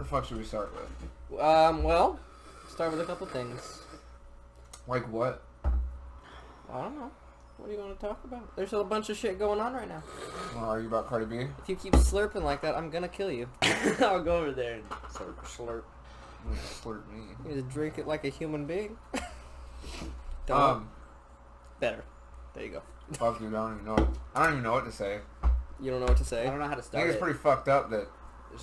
the fuck should we start with? Well, start with a couple things. Like what? I don't know. What do you want to talk about? There's a bunch of shit going on right now. Want to argue about Cardi B? If you keep slurping like that, I'm gonna kill you. I'll go over there and slurp. Slurp me. You just drink it like a human being. Don't. Better. There you go. Fuck, dude, I don't even know what to say. You don't know what to say? I don't know how to I start think it's pretty fucked up that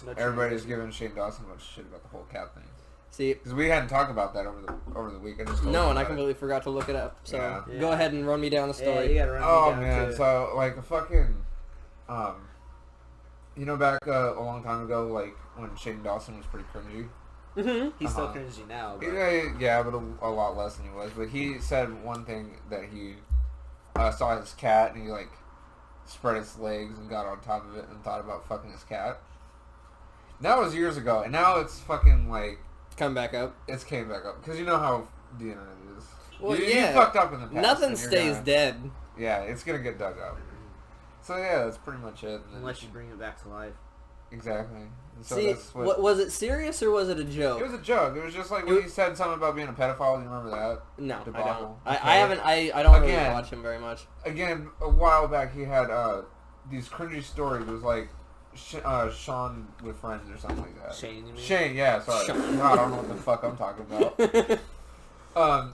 No everybody's giving Shane Dawson a bunch of shit about the whole cat thing. See, because we hadn't talked about that over the week. No, and I completely forgot to look it up. So yeah. Go ahead and run me down the story. Yeah, you gotta run me down too. So like a fucking, you know, back a long time ago, like when Shane Dawson was pretty cringy. Mm-hmm. He's still cringy now. But... Yeah, but a lot less than he was. But he said one thing that he saw his cat and he like spread its legs and got on top of it and thought about fucking his cat. That was years ago, and now it's fucking like come back up. It's came back up because you know how the internet is. Well, you fucked up in the past. Nothing stays dead. Yeah, it's gonna get dug up. So yeah, that's pretty much it. Unless you bring it back to life. Exactly. And so See, that's what, was it serious or was it a joke? It was a joke. It was just like when he said something about being a pedophile. Do you remember that? No, debacle? I don't. Okay. I haven't. I don't really watch him very much. Again, a while back he had these cringy stories. It was like Sean with friends or something like that. Shane, you mean? Shane, yeah, sorry. God, I don't know what the fuck I'm talking about.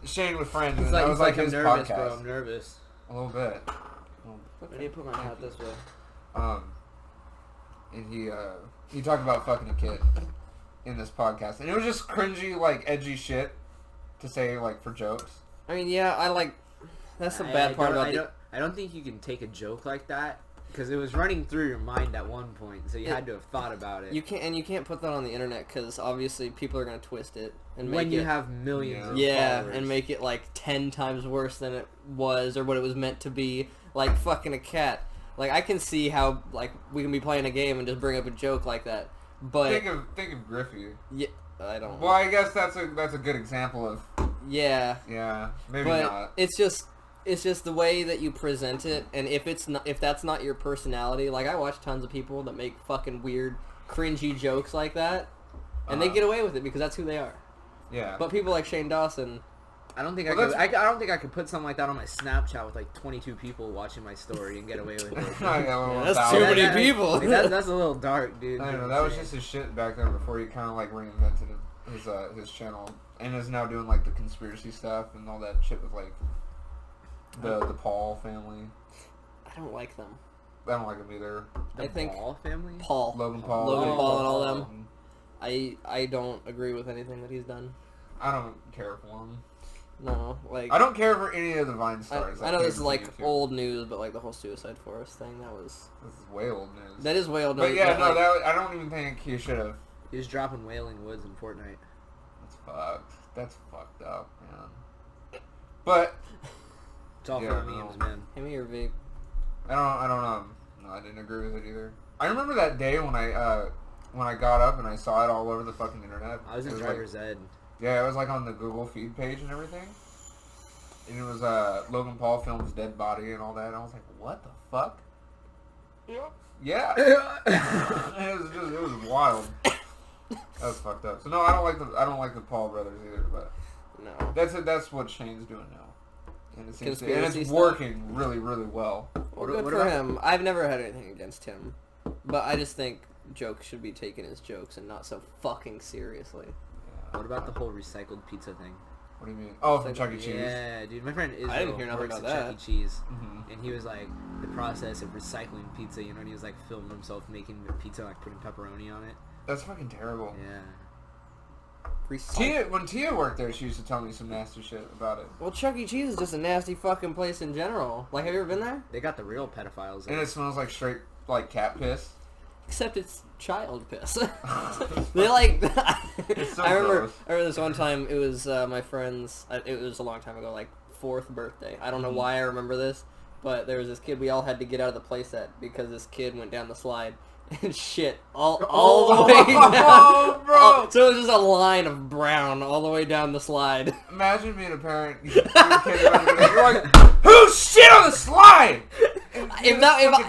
Shane with friends. It's and like, that was like I'm his nervous, podcast. bro. I'm nervous. A little bit. I need to put my hat this way. And he talked about fucking a kid in this podcast, and it was just cringy, like edgy shit to say, like for jokes. I mean, yeah, I like. That's the bad part about it. I don't think you can take a joke like that because it was running through your mind at one point, so you had to have thought about it. You can't put that on the internet because obviously people are gonna twist it and when make you it, have millions. Of followers. And make it like 10 times worse than it was or what it was meant to be. Like fucking a cat. Like I can see how like we can be playing a game and just bring up a joke like that. But think of Griffey. Yeah, I don't. Well, I guess that's a good example of. Yeah. Yeah, maybe but not. It's just the way that you present it, and if that's not your personality, like I watch tons of people that make fucking weird, cringy jokes like that, and they get away with it because that's who they are. Yeah. But people like Shane Dawson. I don't think I don't think I could put something like that on my Snapchat with like 22 people watching my story and get away with it. That's too many people. Like, that's a little dark, dude. I don't know. That was just his shit back then before he kind of like reinvented his channel and is now doing like the conspiracy stuff and all that shit with like the Paul family. I don't like them. I don't like them either. The Paul family? Logan Paul and all them. I don't agree with anything that he's done. I don't care for him. No, like I don't care for any of the Vine stars. I know this is like old news, but like the whole Suicide Forest thing, this is way old news. That is way old news. But yeah, no, I don't even think he should have. He was dropping Wailing Woods in Fortnite. That's fucked. That's fucked up, man. But it's all for memes, man. Give me your vape. I don't know. No, I didn't agree with it either. I remember that day when I got up and I saw it all over the fucking internet. I was in driver's ed. Yeah, it was like on the Google feed page and everything. And it was Logan Paul films dead body and all that. And I was like, what the fuck? Yeah. it was wild. That was fucked up. So no, I don't like the Paul brothers either. But no, that's what Shane's doing now. And it's stuff. working really, really well. Well, good for him. I've never had anything against him, but I just think jokes should be taken as jokes and not so fucking seriously. What about the whole recycled pizza thing? What do you mean? Oh, from Chuck E. Cheese. Yeah, dude. My friend Israel I didn't hear nothing works about at that. Chuck E. Cheese, Mm-hmm. and he was like, the process of recycling pizza, you know, and he was like filming himself making the pizza, like putting pepperoni on it. That's fucking terrible. Yeah. When Tia worked there, she used to tell me some nasty shit about it. Well, Chuck E. Cheese is just a nasty fucking place in general. Like, have you ever been there? They got the real pedophiles there. And it smells like straight, like, cat piss. Except it's child piss. They like. It's so I remember gross. this one time. It was my friend's. It was a long time ago, like 4th birthday. I don't know why I remember this, but there was this kid we all had to get out of the playset because this kid went down the slide and shit all the way down. Oh, bro! So it was just a line of brown all the way down the slide. Imagine being a parent. You're like, who shit on the slide?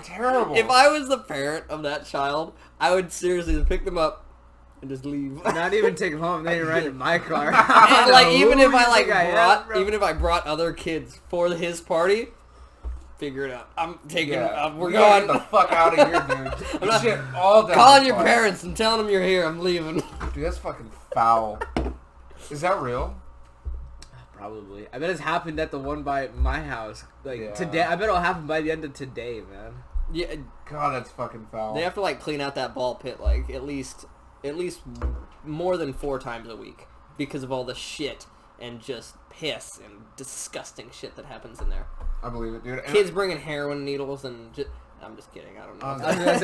Terrible. If I was the parent of that child, I would seriously pick them up and just leave. Not even take them home. They ride in my car. And like even if I like am, even if I brought other kids for his party, figure it out. I'm taking. We're going going the fuck out of here, dude. I'm not shit all down calling the your pipe. parents and telling them you're here. I'm leaving. Dude, that's fucking foul. Is that real? Probably. I bet it's happened at the one by my house. Like today. I bet it'll happen by the end of today, man. Yeah. God, that's fucking foul. They have to like clean out that ball pit like at least more than 4 times a week because of all the shit and just piss and disgusting shit that happens in there. I believe it, dude. Kids bringing heroin needles and just... I'm just kidding. I don't know.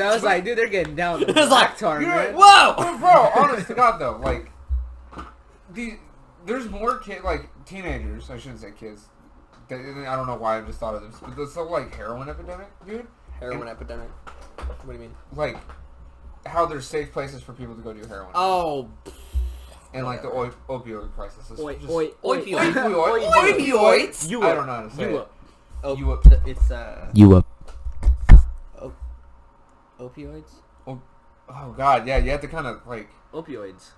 I was like, dude, they're getting down with the It's like, black tar, man. Whoa! Bro, honest to God, though, like, there's more kids, like, teenagers, I shouldn't say kids. I don't know why I just thought of this, but there's still, like, heroin epidemic, dude. Heroin epidemic? What do you mean? Like, how there's safe places for people to go do heroin. Oh. And, like, the opioid crisis. Opioids. I don't know how to say it. It's, opioids? Oh, God, yeah, you have to kind of, like... Opioids.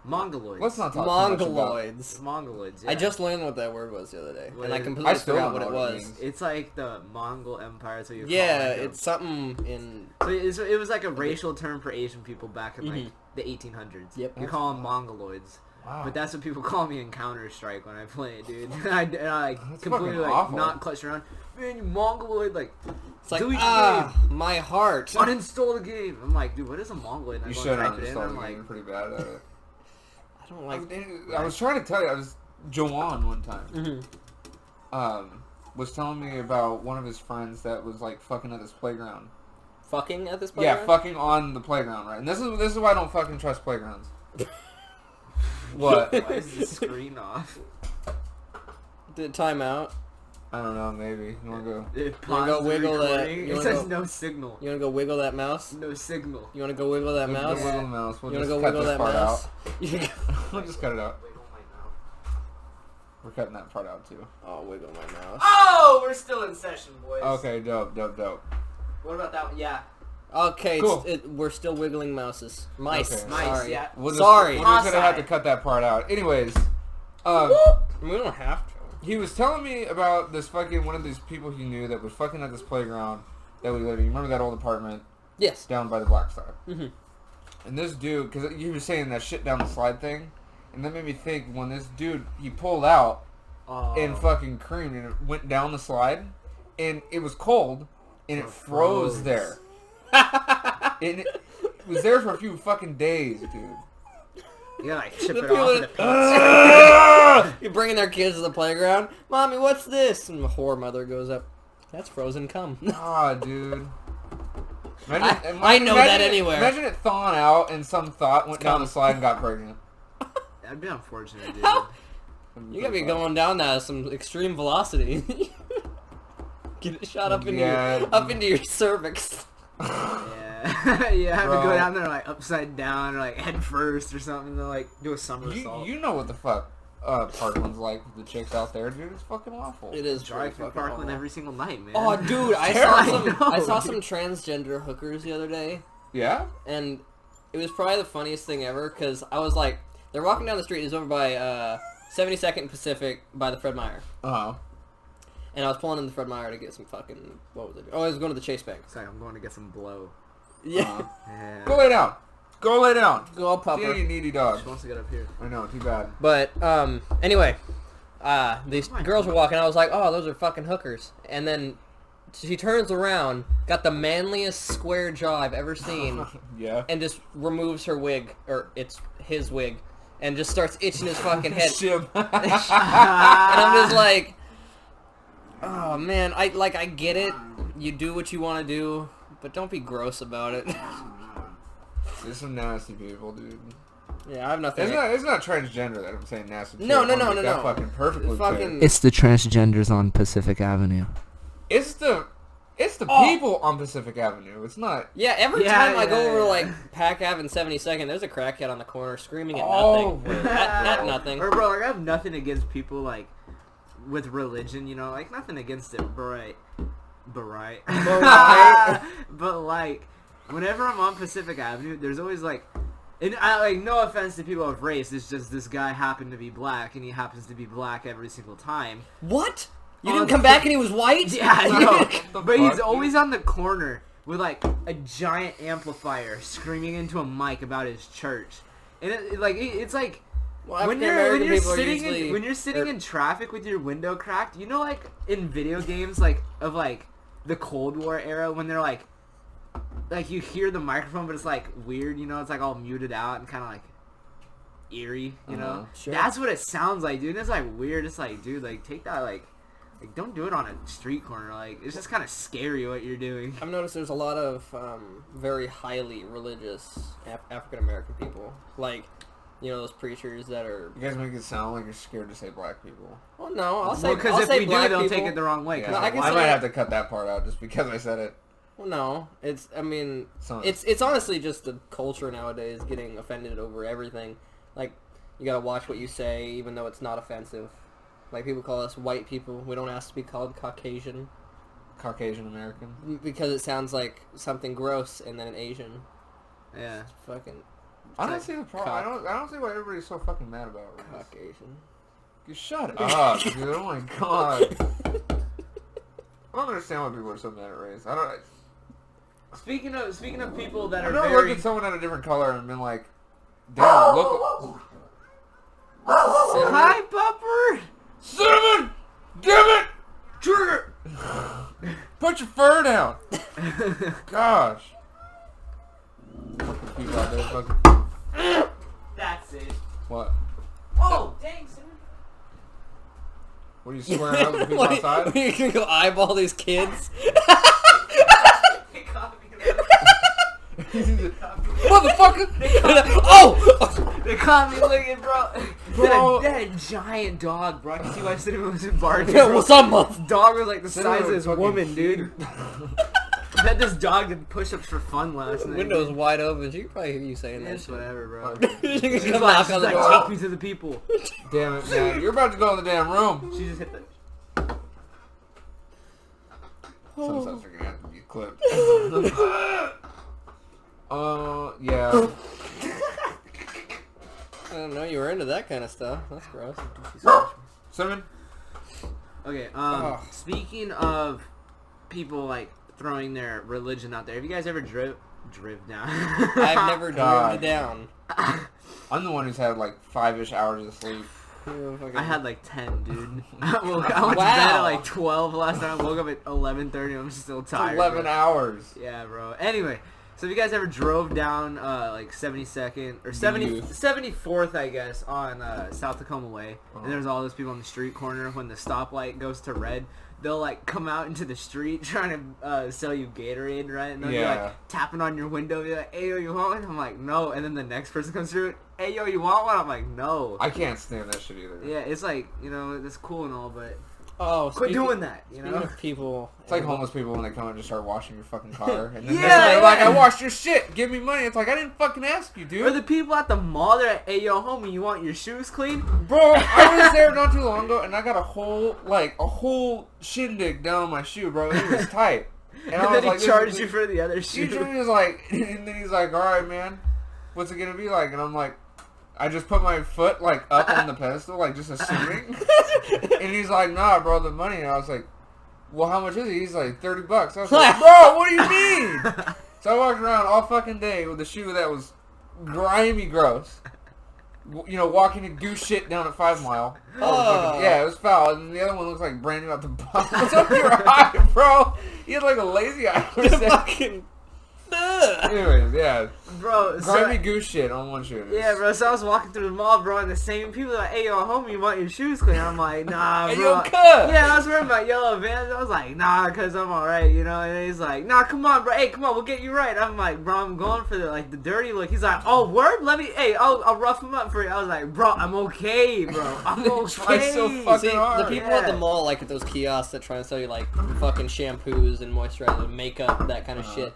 Mongoloids. Let's not talk too much about it. Mongoloids, yeah. I just learned what that word was the other day, and I I completely still forgot don't what it know what it was. means. It's like the Mongol Empire, so you Yeah, call it it's something in... So it was like a racial term for Asian people back in like the 1800s. Yep. You call them Mongoloids. Wow. But that's what people call me in Counter-Strike when I play it, dude. and I That's completely fucking like awful. not clutch around. Man, you Mongoloid, like... It's like, delete the my heart. uninstall the game. I'm like, dude, what is a Mongoloid? And I You go should type it in, uninstall I'm the like, game. Pretty bad at it. I don't like... I was trying to tell you, I was Joanne one time. Was telling me about one of his friends that was like fucking at this playground. Fucking at this playground? Yeah, fucking on the playground, right? And this is why I don't fucking trust playgrounds. What? why is the screen off? Did it time out? I don't know. Maybe you wanna go? It wanna go paused the wiggle that- recording. you It wanna says go- no signal. You wanna go wiggle that mouse? No signal. You wanna go wiggle that We'll mouse? go wiggle the mouse. We'll You wanna just go cut wiggle this that part mouse? out. We'll just cut it out. We're cutting that part out too. Oh, wiggle my mouse. Oh, we're still in session, boys. Okay, dope. What about that one? Yeah. Okay, Cool. we're still wiggling mouses. Mice. Okay. Mice, Sorry. yeah. Sorry. We're just gonna have to Offside. cut that part out. Anyways, We don't have to. he was telling me about this fucking one of these people he knew that was fucking at this playground that we live in. You remember that old apartment Yes. down by the Black Star? Mm-hmm. And this dude, because he was saying that shit down the slide thing, and that made me think when this dude, he pulled out and fucking creamed and it went down the slide, and it was cold, and it froze there. And it was there for a few fucking days, dude. You gotta like chip The it people off with a that- pizza. You're bringing their kids to the playground. Mommy, what's this? And the whore mother goes up. That's frozen cum. Ah, dude. I know that anywhere. Imagine it thawing out and some thought went down the slide and got pregnant. That'd be unfortunate, dude. You gotta be going down that at some extreme velocity. Get it shot up into your cervix. Yeah. You have to Bro. go down there like upside down or like head first or something to like do a somersault. You know what the fuck Parkland's like with the chicks out there, dude. It's fucking awful. It is drive through fucking Parkland awful. every single night, man. Oh, dude, I saw some transgender hookers the other day, Yeah? and it was probably the funniest thing ever because I was like, they're walking down the street. It was over by 72nd Pacific by the Fred Meyer. Uh-huh. And I was pulling in the Fred Meyer to get some fucking... What was it? Oh, I was going to the Chase Bank. It's like I'm going to get some blow. Yeah. Yeah. Go lay down. Go lay down. Go all pupper. See you needy dog. She wants to get up here. I know, too bad. But, anyway, these girls were walking. I was like, oh, those are fucking hookers. And then she turns around, got the manliest square jaw I've ever seen, Yeah. and just removes her wig, or it's his wig, and just starts itching his fucking head. Shim. And I'm just like, oh man, I get it. You do what you want to do, but don't be gross about it. There's some nasty people, dude. Yeah, I have nothing. It's not transgender that I'm saying nasty. No, shit. I no, wanna no, make no, that no. fucking perfectly Fucking- clear. It's the transgenders on Pacific Avenue. It's the Oh. people on Pacific Avenue. It's not. Yeah, every Yeah, time I go yeah, over yeah. like Pac Ave and 72nd, there's a crackhead on the corner screaming at Oh, nothing. At nothing. Or bro, like, I have nothing against people like with religion, you know, like nothing against it, but right. But like whenever I'm on Pacific Avenue, there's always like, and I like no offense to people of race. It's just this guy happened to be black, and he happens to be black every single time. What? You didn't come back and he was white? Yeah, I know. But he's always on the corner with like a giant amplifier screaming into a mic about his church, and it's like. Well, when you're sitting in traffic with your window cracked, you know, like in video games, like of like the Cold War era, when they're like you hear the microphone, but it's like weird, you know, it's like all muted out and kind of like eerie, you know. Sure. That's what it sounds like, dude. It's like weird. It's like, dude, like take that, like don't do it on a street corner. Like it's just kind of scary what you're doing. I've noticed there's a lot of very highly religious African American people, like. You know, those preachers that are... You guys make it sound like you're scared to say black people. Well, no, I'll say because if we do, they'll take it the wrong way. Yeah, No, I might have to cut that part out just because I said it. Well, no, it's honestly just the culture nowadays getting offended over everything. Like, you gotta watch what you say, even though it's not offensive. Like, people call us white people. We don't ask to be called Caucasian. Caucasian American. Because it sounds like something gross and then an Asian. Yeah. It's fucking... I don't see the problem. I don't see why everybody's so fucking mad about it. Caucasian. You shut up, dude. Oh my god. I don't understand why people are so mad at race. I don't. Speaking of people that I've are never very... looked at someone at a different color and been like, damn, look. Hi, Pupper! Cinnamon! Damn it! Trigger! Put your fur down! Gosh. Fucking people out there fucking... That's it. What? Oh, dang, Cinnamon. What are you swearing up with people outside? You gonna go eyeball these kids? Motherfucker! Oh! They caught me looking, bro. That giant dog, bro. I can see why Cinnamon was in barking. Yeah, what's up, muff? Dog was like the size of this fucking woman, dude. I bet this dog did push-ups for fun last night. Window's wide open. She can probably hear you saying that It's shit. whatever, bro. She can She's come like, knock on the take door. me to the people. Damn it, man. You're about to go in the damn room. She just hit the... Some stuff are gonna have to be clipped. Yeah. I don't know. You were into that kind of stuff. That's gross. Cinnamon? Okay, speaking of people, like, throwing their religion out there, have you guys ever driv down? I've never driven God. it down. I'm the one who's had like 5-ish hours of sleep. I had like 10, dude. I went to bed at like 12 last night. I woke up at 11:30. I'm still tired. 11 bro. hours. Yeah, bro. Anyway, so if you guys ever drove down like 72nd or 74th, I guess, on South Tacoma Way, and there's all those people on the street corner when the stoplight goes to red, they'll like come out into the street trying to sell you Gatorade, right? And they'll be like tapping on your window, be like, "Hey, yo, you want one?" I'm like, "No." And then the next person comes through, "Hey, yo, you want one?" I'm like, "No." I can't stand that shit either. Yeah, it's like, you know, that's cool and all, but quit doing that, you know? Of people. It's like homeless people when they come and just start washing your fucking car. And then Yeah, they're like, yeah. I washed your shit. Give me money. It's like, I didn't fucking ask you, Or dude. the people at the mall, they're like, "Hey, yo, homie, you want your shoes clean?" Bro, I was there not too long ago, and I got a whole shindig down on my shoe, bro. It was tight. And I then was he charged you for the other shoe. He was like, and then he's like, all right, man, what's it gonna be like? And I'm like, I just put my foot like up on the pedestal, like just assuming. And he's like, nah, bro, the money. And I was like, well, how much is it? He's like, $30. I was like, bro, what do you mean? So I walked around all fucking day with a shoe that was grimy gross. You know, walking in goose shit down at 5 Mile. Oh. Yeah, it was foul. And the other one looks like brand new out the box. What's up your eye, bro? He had like a lazy eye. Fucking. Anyways, yeah. Bro, Grimy goose shit on one shoe. Yeah, bro, so I was walking through the mall, bro, and the same people are like, "Hey, yo, homie, you want your shoes clean?" I'm like, "Nah, bro." Hey, yo, cut. Yeah, I was wearing my yellow Vans. I was like, "Nah, cause I'm alright," you know. And he's like, "Nah, come on, bro. Hey, come on, we'll get you right." I'm like, "Bro, I'm going for the dirty look." He's like, "Oh, word? I'll rough him up for you." I was like, "Bro, I'm okay, bro. I'm okay." So fucking See, hard. the people at the mall, like at those kiosks that try to sell you like fucking shampoos and moisturizer, makeup, that kind of shit.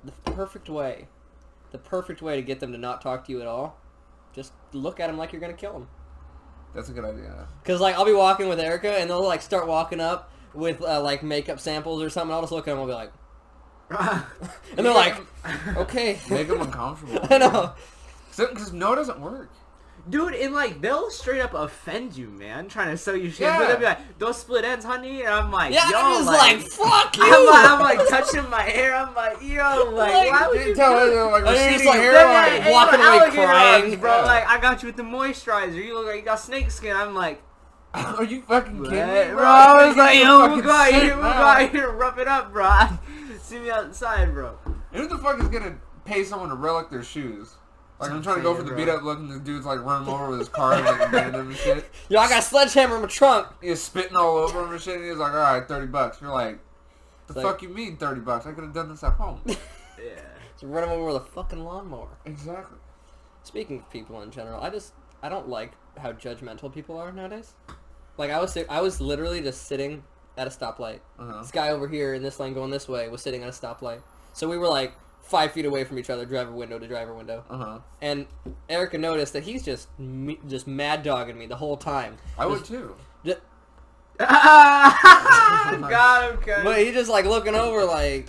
The perfect way to get them to not talk to you at all, just look at them like you're gonna kill them. That's a good idea. Cause like I'll be walking with Erica and they'll like start walking up with like makeup samples or something. I'll just look at them. I'll be like, And they're like, okay. Make them uncomfortable. I know. Because no doesn't work. Dude, and like, they'll straight up offend you, man, trying to sell you shit. Yeah. But they'll be like, those split ends, honey. And I'm like, Yeah, yo, I'm just like, fuck you. I'm like touching my hair. I'm like, yo, like Why would you tell her, like, And you're receding just like, hairline? yeah, walking away alligator crying. arms, bro. Yeah. Like, I got you with the moisturizer. You look like you got snake skin. I'm like, Are you fucking kidding what? me, Bro, I was like, yo, Fucking we'll go out sick, here, we'll go out here and rough it up, bro. See me outside, bro. And who the fuck is gonna pay someone to relic their shoes? Like, I'm trying to go for the beat up look, and the dude's like running over with his car and like bending him and shit. Yo, I got a sledgehammer in my trunk. He's spitting all over him and shit, and he's like, alright, $30. You're like, the Like- fuck you mean $30? I could have done this at home. Yeah. Just run him over with a fucking lawnmower. Exactly. Speaking of people in general, I don't like how judgmental people are nowadays. Like, I was literally just sitting at a stoplight. Uh-huh. This guy over here in this lane going this way was sitting at a stoplight. So we were like 5 feet away from each other, driver window to driver window. Uh-huh. And Erica noticed that he's just mad dogging me the whole time. I would too. Just, Got him, cuz. but he just like looking over like,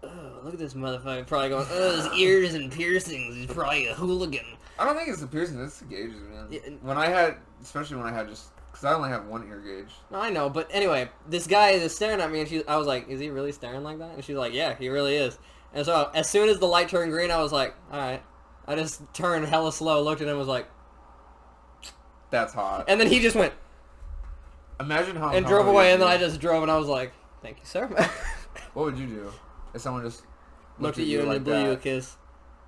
oh, look at this motherfucker. Probably going, oh, his ears and piercings. He's probably a hooligan. I don't think it's the piercing, it's the gauges, man. Yeah. Especially when I had just, because I only have one ear gauge. No, I know, but anyway, this guy is staring at me, and I was like, is he really staring like that? And she's like, yeah, he really is. And so as soon as the light turned green, I was like, all right. I just turned hella slow, looked at him, and was like, That's hot. and then he just went Imagine how and drove away, and then I just just drove, and I was like, thank you, sir. What would you do if someone just Looked at you and like blew you a that? kiss.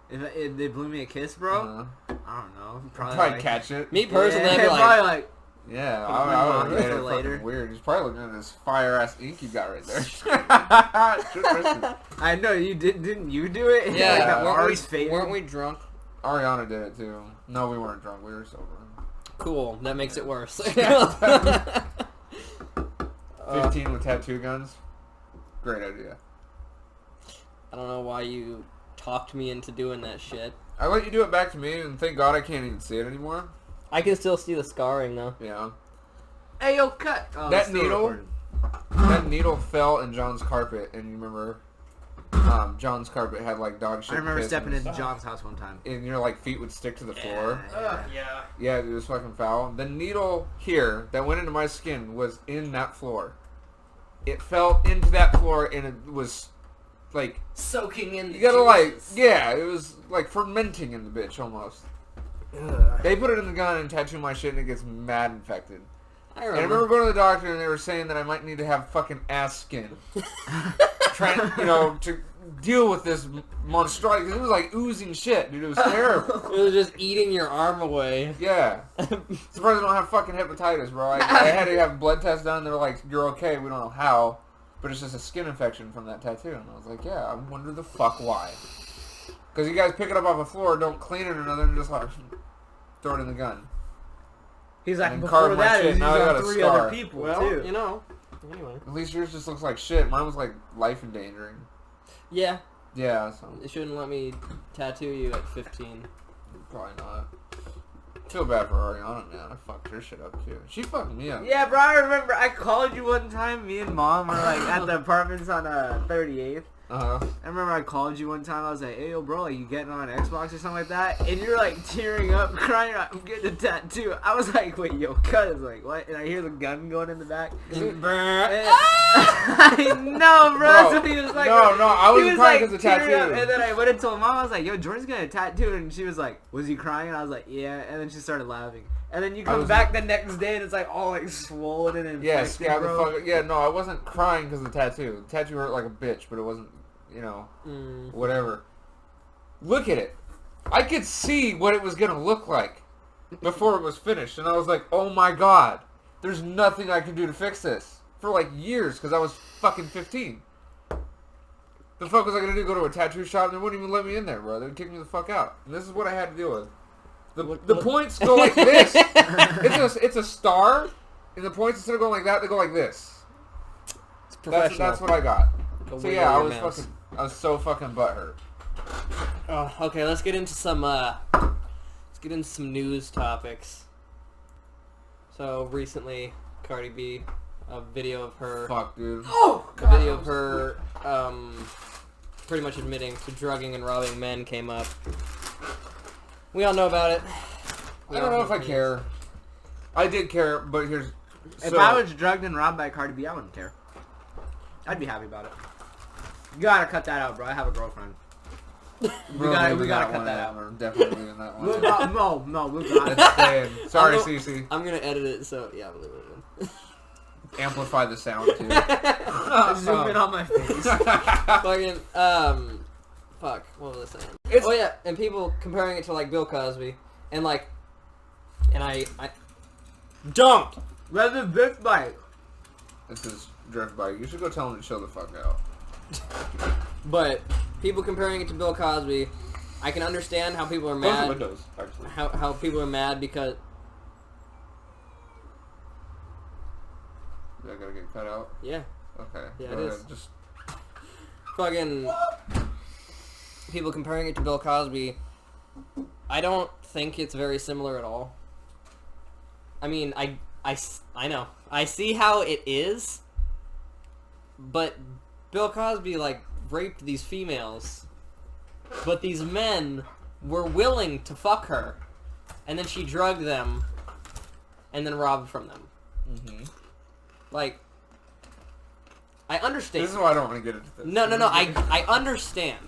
If they blew me a kiss, bro, Uh-huh. I don't know. Probably Probably like, catch it. Me personally, yeah, I'd be like, probably like, Yeah, Put it in my I would pocket have made for it later. fucking weird. He's probably looking at this fire ass ink you got right there. Tristan. I know you didn't you do it? yeah, like that weren't, Mars faded. weren't we drunk? Ariana did it too. No, we weren't drunk. We were sober. Cool, that makes it worse. 15 with tattoo guns. Great idea. I don't know why you talked me into doing that shit. I let you do it back to me, and thank God I can't even see it anymore. I can still see the scarring though. Yeah. Hey, yo, cut. Oh, That it's still needle? recording. That needle fell in John's carpet, and you remember John's carpet had like dog shit. I remember piss stepping and into stuff. John's house one time. And your like feet would stick to the floor. Yeah. Yeah, it was fucking foul. The needle here that went into my skin was in that floor. It fell into that floor, and it was like Soaking in. you gotta like it was like fermenting in the bitch almost. Ugh. They put it in the gun and tattoo my shit, and it gets mad infected. I And I remember. remember going to the doctor, and they were saying that I might need to have fucking ass skin, trying to deal with this monstrosity. It was like oozing shit, dude. It was terrible. It was just eating your arm away. Yeah. Surprised I don't have fucking hepatitis, bro. I had to have blood tests done. They were like, "You're okay. We don't know how, but it's just a skin infection from that tattoo." And I was like, "Yeah, I wonder the fuck why." Because you guys pick it up off the floor, don't clean it or nothing, and just like throw it in the gun. He's like, And before carved my that, shit, it was now I got on a 3 scar. other people, Well, too. you know. Anyway. At least yours just looks like shit. Mine was like life endangering. Yeah. Yeah, so It shouldn't let me tattoo you at 15. probably not. Feel bad for Ariana, man. I fucked her shit up too. She fucked me up. Yeah, bro, I remember I called you one time. Me and Mom were like at the apartments on 38th. Uh huh. I remember I called you one time. I was like, "Hey, yo, bro, like you getting on Xbox or something like that?" And you're like tearing up, crying. I'm getting a tattoo. I was like, "Wait, yo, cuz like what?" And I hear the gun going in the back. And- I know, bro. That's what he was like. No, I He wasn't crying like, because of tearing tattoo. up, and then I went and told Mom. I was like, "Yo, Jordan's getting a tattoo," and she was like, "Was he crying?" And I was like, "Yeah." And then she started laughing. And then you come was- back the next day, and it's like all like swollen and infected, Yeah, scab the bro. fuck. Yeah, no, I wasn't crying because of the tattoo. The tattoo hurt like a bitch, but it wasn't, whatever. Look at it. I could see what it was gonna look like before it was finished, and I was like, "Oh my god, there's nothing I can do to fix this." For like years, because I was fucking 15. The fuck was I gonna do? Go to a tattoo shop? They wouldn't even let me in there, bro. They'd kick me the fuck out. And this is what I had to deal with. The points go like this. It's a star, and the points instead of going like that, they go like this. It's professional. That's what I got. Go So wiggle yeah, your mouse. I was so fucking butthurt. Oh, okay, let's get into some news topics. So recently, Cardi B, a video of her, Fuck, dude. Oh, a video of her pretty much admitting to drugging and robbing men came up. We all know about it. I don't know if I care. I did care, but here's... If I was drugged and robbed by Cardi B, I wouldn't care. I'd be happy about it. You gotta cut that out, bro. I have a girlfriend. we gotta cut that out. We're definitely leaving that one. No, we'll got it. It's sorry, Cece. I'm gonna edit it, so yeah, we'll leave it in. Amplify the sound, too. Zoom in on my face. Fucking, fuck, what was I saying? Oh yeah, and people comparing it to, like, Bill Cosby, and, like, and I don't! Let the bitch bite. This is drift by. You should go tell him to chill the fuck out. But people comparing it to Bill Cosby, I can understand how people are mad. Close the windows, actually. How people are mad because... Is that gonna get cut out? Yeah. Okay. Yeah, go it ahead. is. Just... Fucking... People comparing it to Bill Cosby, I don't think it's very similar at all. I mean, I know. I see how it is, but Bill Cosby, like, raped these females, but these men were willing to fuck her, and then she drugged them, and then robbed from them. Mm-hmm. Like, I understand. This is why I don't want to get into this. No, I understand.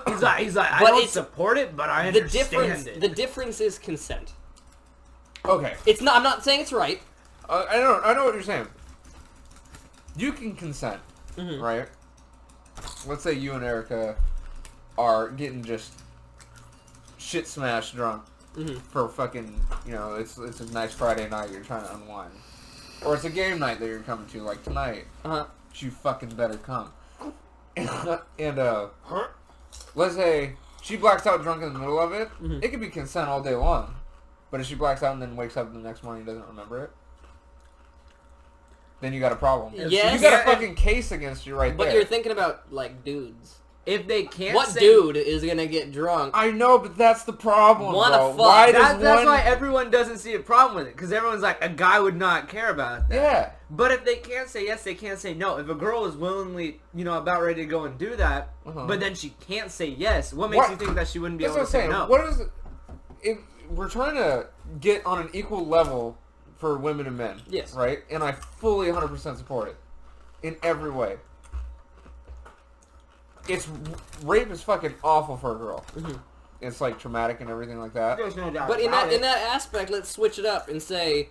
He's like, I don't support it, but I understand it. The difference is consent. Okay. It's not. I'm not saying it's right. I know what you're saying. You can consent, right? Let's say you and Erica are getting just shit smashed drunk for fucking, you know, it's a nice Friday night. You're trying to unwind, or it's a game night that you're coming to, like tonight. You fucking better come. And let's say she blacks out drunk in the middle of it. It could be consent all day long. But if she blacks out and then wakes up the next morning and doesn't remember it, then you got a problem. Yes. You got a fucking case against you right there. But you're thinking about, like, dudes. If they can't What dude is gonna get drunk? I know, but that's the problem, bro. Fuck. Why that's why everyone doesn't see a problem with it. Because everyone's like, a guy would not care about that. Yeah. But if they can't say yes, they can't say no. If a girl is willingly, you know, about ready to go and do that, but then she can't say yes, what makes you think that she wouldn't be able to say no? What is it? We're trying to get on an equal level for women and men. Yes. Right? And I fully 100% support it. In every way. Rape is fucking awful for a girl. It's like traumatic and everything like that. There's no doubt. But in that aspect, let's switch it up and say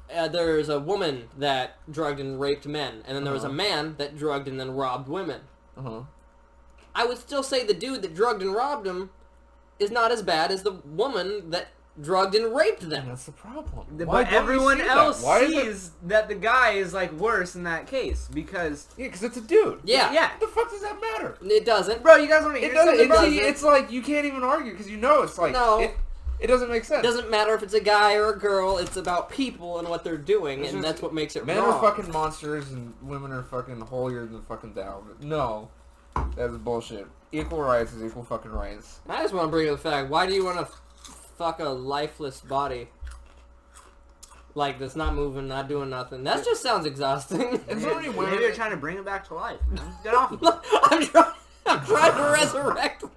there's a woman that drugged and raped men, and then there was a man that drugged and then robbed women. I would still say the dude that drugged and robbed them is not as bad as the woman that drugged and raped them. And that's the problem. But everyone else sees that the guy is, like, worse in that case, because... Yeah, because it's a dude. Yeah. What the fuck does that matter? It doesn't. Bro, you guys want to hear something? It's like, you can't even argue, because you know it's like... No. It doesn't make sense. It doesn't matter if it's a guy or a girl, it's about people and what they're doing, and that's what makes it Men wrong. are fucking monsters, and women are fucking holier than fucking thou. No. That is bullshit. Equal rights is equal fucking rights. I just want to bring up the fact, why do you want to fuck a lifeless body? Like, that's not moving, not doing nothing. That just sounds exhausting. And so many women... Maybe they're trying to bring it back to life. Get off of it. I'm trying to resurrect him.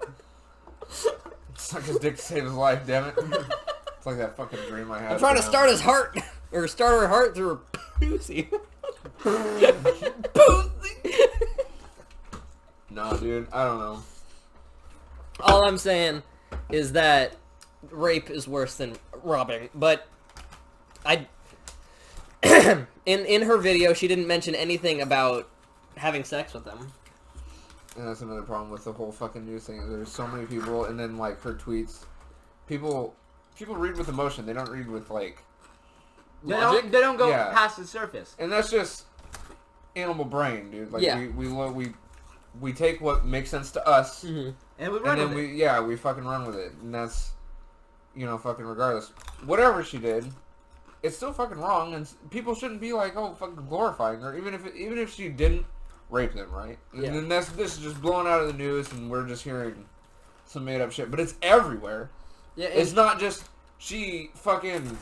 Suck his dick to save his life, damn it. It's like that fucking dream I had. I'm trying to start his heart, or start her heart through her pussy. Pussy! No, dude, I don't know. All I'm saying is that rape is worse than robbing, but I... in her video, she didn't mention anything about having sex with them. And that's another problem with the whole fucking news thing. There's so many people, and then, like, her tweets. People read with emotion. They don't read with, like, logic. They don't go past the surface. And that's just animal brain, dude. Like, we take what makes sense to us, and we run with it. We fucking run with it. And that's, you know, fucking regardless. Whatever she did, it's still fucking wrong, and people shouldn't be, like, oh, fucking glorifying her, even if she didn't rape them, right? And then this is just blown out of the news, and we're just hearing some made up shit. But it's everywhere. Yeah, it's not just she fucking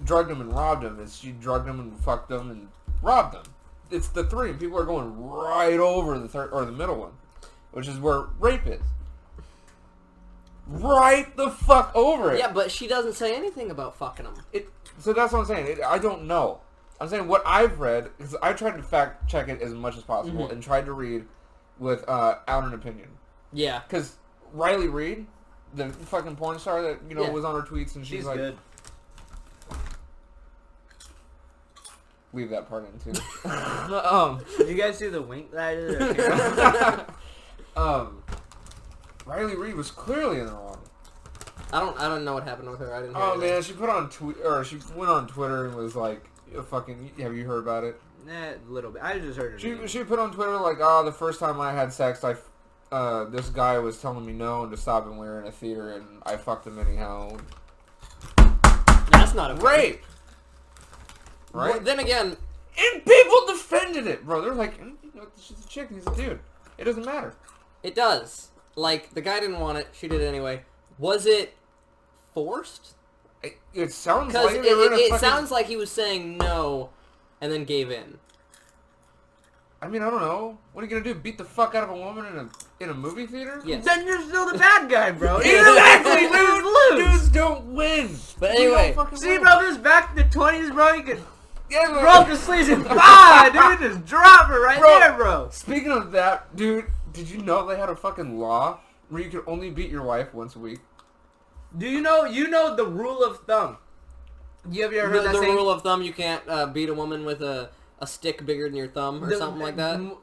drugged them and robbed them. It's she drugged them and fucked them and robbed them. It's the three, and people are going right over the third or the middle one. which is where rape is. Right the fuck over it. Yeah, but she doesn't say anything about fucking them. So that's what I'm saying. I don't know. I'm saying what I've read, because I tried to fact check it as much as possible and tried to read without an opinion. Yeah. Because Riley Reid, the fucking porn star that, was on her tweets and she's like... good. Leave that part in, too. Did you guys see the wink that I did? Riley Reid was clearly in the wrong. I don't know what happened with her. I didn't hear Oh, anything. man, she put on she went on Twitter and was like, fucking, have you heard about it? Nah, a little bit. I just heard her. She put on Twitter like, oh, the first time I had sex, this guy was telling me no and to stop, and we were in a theater and I fucked him anyhow. That's not a Rape! Right? Well, then again... And people defended it, bro. They're like, she's a chick and he's a dude. It doesn't matter. It does. Like, the guy didn't want it. She did it anyway. Was it forced? It sounds Because like it sounds like he was saying no and then gave in. I mean, I don't know. What are you gonna do? Beat the fuck out of a woman in a movie theater? Yes. Then you're still the bad guy, bro. Exactly, dude. Dude. Dudes don't win. But anyway, See, bro, this back in the 20s, bro, you could Yeah, roll the sleeves and dude, just drop her right there, bro. Speaking of that, dude, did you know they had a fucking law where you could only beat your wife once a week? Do you know the rule of thumb? You ever heard that the saying? rule of thumb, you can't beat a woman with a stick bigger than your thumb or something like that?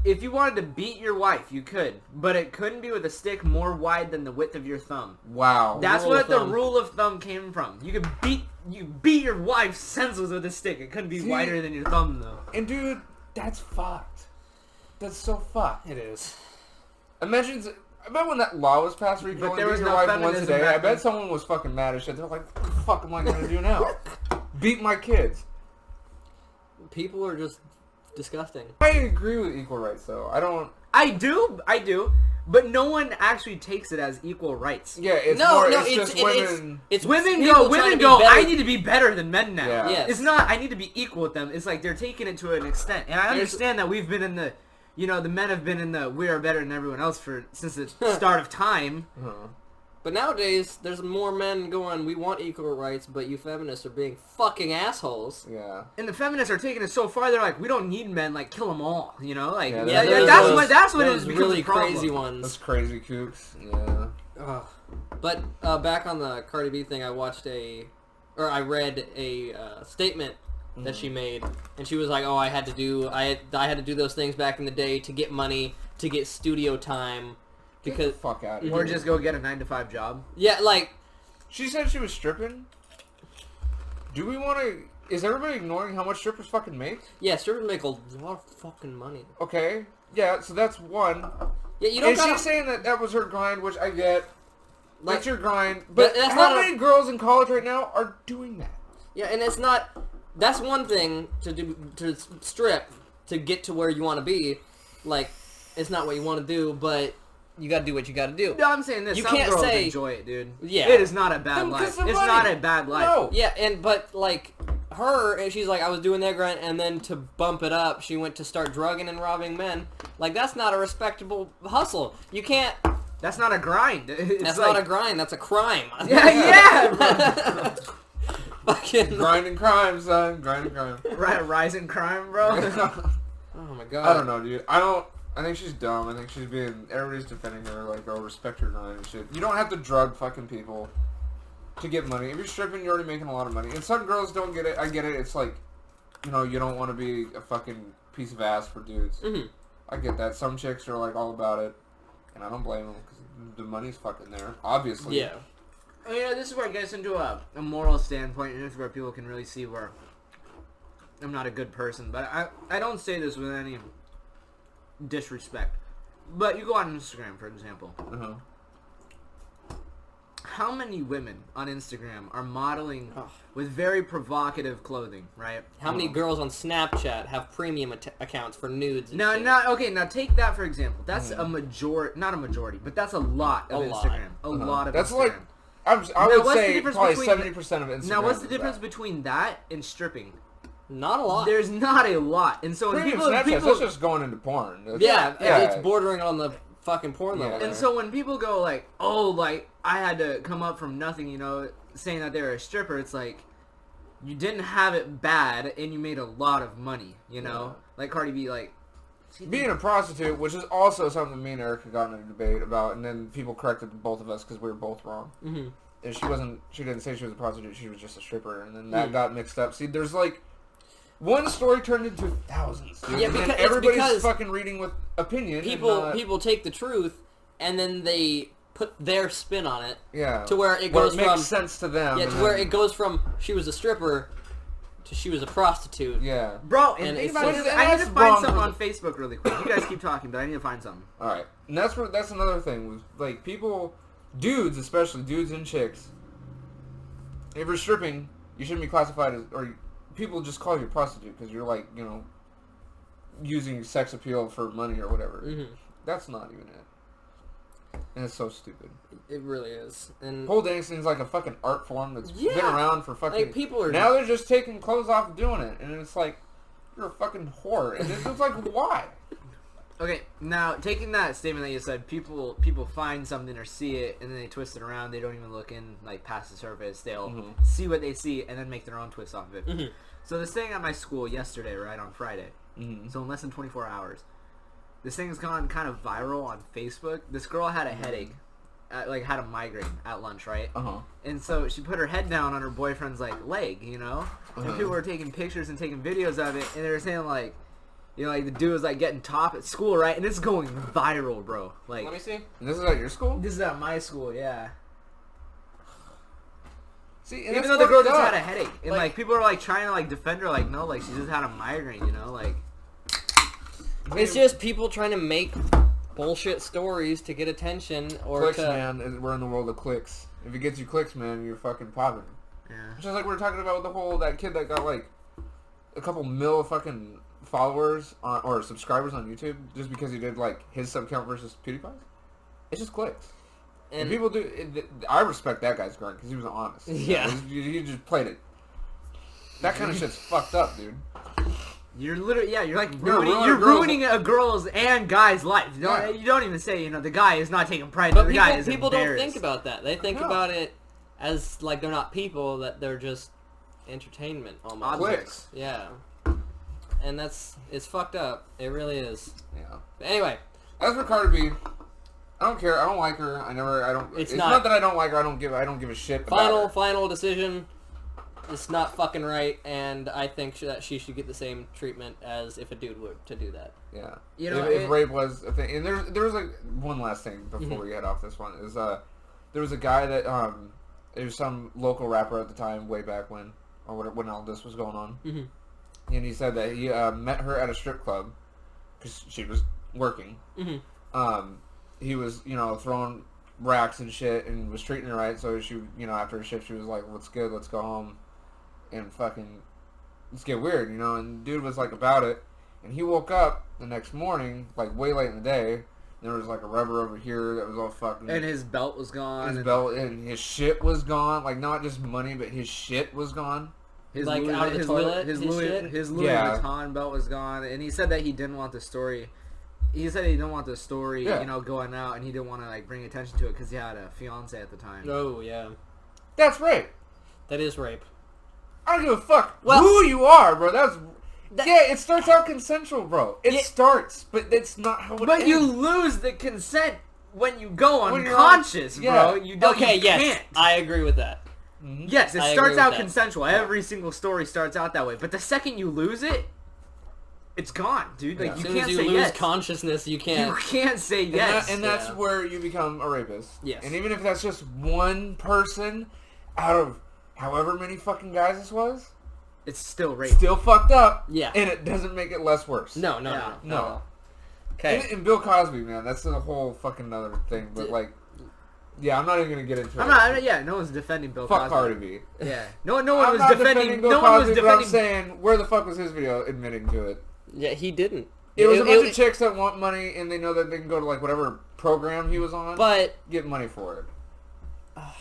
If you wanted to beat your wife, you could, but it couldn't be with a stick more wide than the width of your thumb. Wow. That's what the rule of thumb came from. You could beat your wife senseless with a stick. It couldn't be wider than your thumb, though. And dude, that's fucked. That's so fucked. It is. I bet when that law was passed where you could only beat your wife once a day, I bet someone was fucking mad as shit. They're like, what the fuck am I gonna do now? Beat my kids. People are just disgusting. I agree with equal rights, though. I do, but no one actually takes it as equal rights. Yeah, it's just women. It's women go. I need to be better than men now. Yeah. Yes. It's not. I need to be equal with them. It's like they're taking it to an extent, and I understand that we've been in the, the men have been in the we are better than everyone else since the start of time. But nowadays, there's more men going, we want equal rights, but you feminists are being fucking assholes. Yeah. And the feminists are taking it so far. They're like, we don't need men. Like, kill them all. Like, that's what it is. Really crazy ones. Those crazy kooks. Yeah. But back on the Cardi B thing, I read a statement that she made, and she was like, "Oh, I had to do those things back in the day to get money, to get studio time, because Get the fuck out of here. Or just go get a 9-to-5 job." Yeah, like she said she was stripping. Do we want to? Is everybody ignoring how much strippers fucking make? Yeah, strippers make a lot of fucking money. Okay. Yeah, so that's one. Yeah, you don't. And she's saying that was her grind, which I get. Like, that's your grind, but that's how not many girls in college right now are doing that? Yeah, and it's not. That's one thing to strip to get to where you want to be. Like, it's not what you want to do, but you got to do what you got to do. No, I'm saying this. You Some can't girls say enjoy it, dude. Yeah, it is not a bad life. It's not a bad life. No. Yeah, but like her, and she's like, I was doing that grind, and then to bump it up, she went to start drugging and robbing men. Like, that's not a respectable hustle. You can't. That's not a grind. That's not a grind. That's a crime. Yeah. Fucking grind and crime, son. Grind and crime. Right, rising crime, bro. Oh my god. I don't know, dude. I think she's dumb. I think everybody's defending her, like, oh, respect her grind and shit. You don't have to drug fucking people to get money. If you're stripping, you're already making a lot of money. And some girls don't get it. I get it. It's like, you don't want to be a fucking piece of ass for dudes. Mm-hmm. I get that. Some chicks are, like, all about it. And I don't blame them, because the money's fucking there, obviously. Yeah. This is where it gets into a moral standpoint, and this is where people can really see where I'm not a good person. But I don't say this with any disrespect. But you go on Instagram, for example. Uh-huh. How many women on Instagram are modeling with very provocative clothing, right? How many girls on Snapchat have premium accounts for nudes? And Now, shit? now take that for example. That's a majority, not a majority, but that's a lot of Instagram. A lot of That's Instagram. like, I would say probably 70% of Instagram. Now, what's the is difference that. between that and stripping? Not a lot. There's not a lot, and so when Premium people, Snapchat, that's just going into porn. Yeah, it's bordering on the fucking porn level. And so when people go like, oh, like, I had to come up from nothing, you know, saying that they're a stripper, it's like, you didn't have it bad, and you made a lot of money, you know? Like Cardi B, like... Being a prostitute, which is also something me and Erica got in a debate about, and then people corrected both of us because we were both wrong. Mm-hmm. And she didn't say she was a prostitute, she was just a stripper, and then that got mixed up. See, there's like... One story turned into thousands, dude. Yeah, because everybody's fucking reading with opinion. People take the truth, and then they put their spin on it. Yeah. To where it goes makes sense to them. Yeah, to where it goes from she was a stripper to she was a prostitute. Yeah. Bro, and think about it. I need to find something on Facebook really quick. You guys keep talking, but I need to find something. Alright. And that's another thing. Was like, people, dudes especially, dudes and chicks, if you're stripping, you shouldn't be classified as... or people just call you a prostitute because you're like, you know, using sex appeal for money or whatever. Mm-hmm. That's not even it. And it's so stupid. It really is. And pole dancing is like a fucking art form that's been around for fucking... Like, people are... Now they're just taking clothes off and doing it. And it's like, you're a fucking whore. And it's just like, why? Okay, now, taking that statement that you said, people find something or see it, and then they twist it around. They don't even look in, like, past the surface. They'll see what they see and then make their own twist off of it. Mm-hmm. So this thing at my school yesterday, right, on Friday, so in less than 24 hours, this thing has gone kind of viral on Facebook. This girl had a headache, had a migraine at lunch, right? And so she put her head down on her boyfriend's, like, leg, you know? And people were taking pictures and taking videos of it, and they were saying, like, you know, like, the dude was, like, getting top at school, right? And it's going viral, bro. Like, let me see. And this is at your school? This is at my school, yeah. See, even though the girl just had a headache. And, like, people are, like, trying to, like, defend her, like, no, like, she just had a migraine, you know? Like... It's just people trying to make bullshit stories to get attention or clicks, man. We're in the world of clicks. If it gets you clicks, man, you're fucking popping. Yeah. Just like we were talking about with that kid that got, like, a couple mil fucking... followers or subscribers on YouTube just because he did like his sub count versus PewDiePie's. It's just clicks, and people do. I respect that guy's grind because he was honest. Yeah, he just played it. That kind of shit's fucked up, dude. You're literally you're ruining a girl's and guy's life. You don't even say, you know, the guy is not taking pride. But the guy is people don't think about that. They think about it as like they're not people, that they're just entertainment almost. Clicks. Yeah. And it's fucked up. It really is. Yeah. But anyway. As for Cardi B, I don't care. I don't like her. It's not that I don't like her. I don't give a shit about her. Final decision. It's not fucking right, and I think that she should get the same treatment as if a dude would to do that. Yeah. You know, if rape was a thing. And there was like one last thing before we head off this one is there was a guy that there was some local rapper at the time, way back when all this was going on. Mm-hmm. And he said that he met her at a strip club because she was working. Mm-hmm. He was, you know, throwing racks and shit and was treating her right. So she, you know, after her shift, she was like, "What's good? Let's go home and fucking let's get weird," you know. And the dude was like about it. And he woke up the next morning, like way late in the day. There was like a rubber over here that was all fucking. And his belt was gone. His belt and his shit was gone. Like not just money, but his shit was gone. His Louis Vuitton belt was gone, and he said that he didn't want the story. He said he didn't want the story, you know, going out, and he didn't want to like bring attention to it because he had a fiance at the time. Oh yeah, that's rape. That is rape. I don't give a fuck who you are, bro. It starts out consensual, bro. It starts, but it's not how it ends. But you lose the consent when you go unconscious, bro. You don't. Okay, you yes, can't. I agree with that. Mm-hmm. Yes, it starts out consensual. Yeah. Every single story starts out that way. But the second you lose it, it's gone, dude. Like, you can't say yes. As soon as you lose consciousness, you can't. You can't say yes. And that's where you become a rapist. Yes. And even if that's just one person out of however many fucking guys this was, it's still rape. Still fucked up. Yeah. And it doesn't make it less worse. No. Okay. And Bill Cosby, man, that's a whole fucking other thing. But like. Yeah, I'm not even gonna get into it. No one's defending Bill Cosby. Fuck Cardi B. Yeah, no one was defending Bill no Cosby, one was defending. But I'm saying, where the fuck was his video admitting to it? Yeah, he didn't. It was a bunch of chicks that want money, and they know that they can go to like whatever program he was on, but get money for it.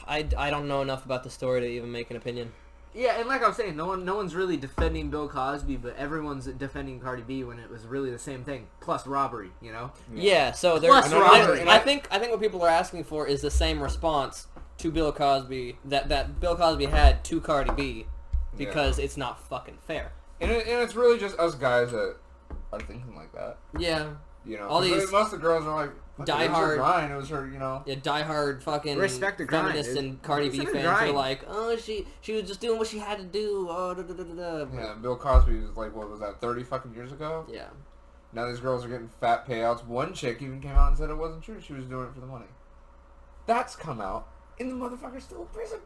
I don't know enough about the story to even make an opinion. Yeah, and like I was saying, no one's really defending Bill Cosby, but everyone's defending Cardi B when it was really the same thing. Plus robbery, you know? Yeah, so Plus robbery. I think what people are asking for is the same response to Bill Cosby that Bill Cosby had to Cardi B, because it's not fucking fair. And it's really just us guys that are thinking like that. Yeah. You know, all these most of the girls are like, die hard grind. It was her, you know. Yeah, die hard fucking respect the grind, feminists and Cardi B fans are like, oh, she was just doing what she had to do. Oh, da, da, da, da, da. Yeah, Bill Cosby was like, what was that, 30 fucking years ago? Yeah. Now these girls are getting fat payouts. One chick even came out and said it wasn't true. She was doing it for the money. That's come out, and the motherfucker's still in prison.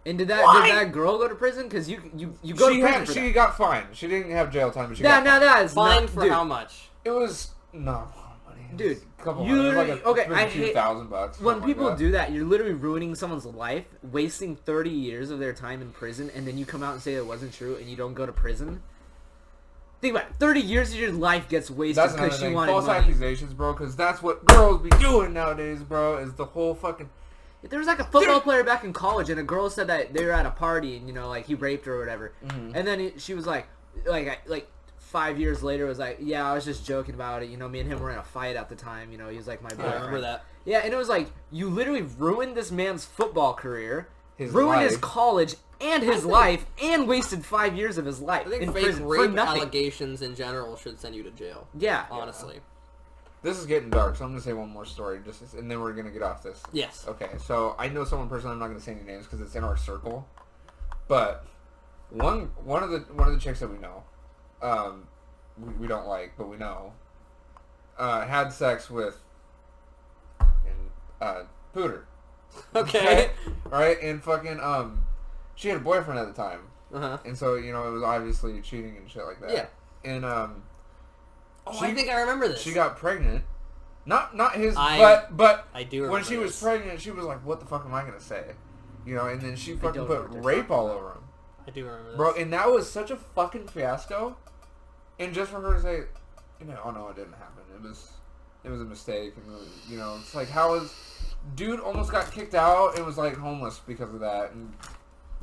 And did that girl go to prison? Because you go to prison for She that. got fined. She didn't have jail time, but she got that's fined for how much? It was no money. Dude, a couple you hundred. It was like I hate $2,000. when people do that. You're literally ruining someone's life, wasting 30 years of their time in prison, and then you come out and say it wasn't true, and you don't go to prison. Think about it. 30 years of your life gets wasted because she wanted false money. accusations, bro. Because that's what girls be doing nowadays, bro. Is the whole fucking. There was like a football player back in college, and a girl said that they were at a party, and like he raped her or whatever. Mm-hmm. And then she was like 5 years later was like, yeah, I was just joking about it. Me and him were in a fight at the time. He was like my boyfriend. I remember that. Yeah, and it was like, you literally ruined this man's football career, his college, and his life, and wasted 5 years of his life. I think in fake prison rape for nothing. allegations in general should send you to jail. Yeah. Honestly. This is getting dark, so I'm going to say one more story, and then we're going to get off this. Yes. Okay, so I know someone personally. I'm not going to say any names because it's in our circle. But one of the chicks that we know, we don't like, but we know, had sex with Pooter. Okay. Right? And fucking, she had a boyfriend at the time. Uh-huh. And so, it was obviously cheating and shit like that. Yeah. And, I think I remember this. She got pregnant. Not his, but I do remember when she was pregnant, she was like, what the fuck am I going to say? And then she fucking put rape all over him. I do remember this. Bro, and that was such a fucking fiasco. And just for her to say, oh no, it didn't happen. It was a mistake. And, it's like, dude almost got kicked out and was like homeless because of that. And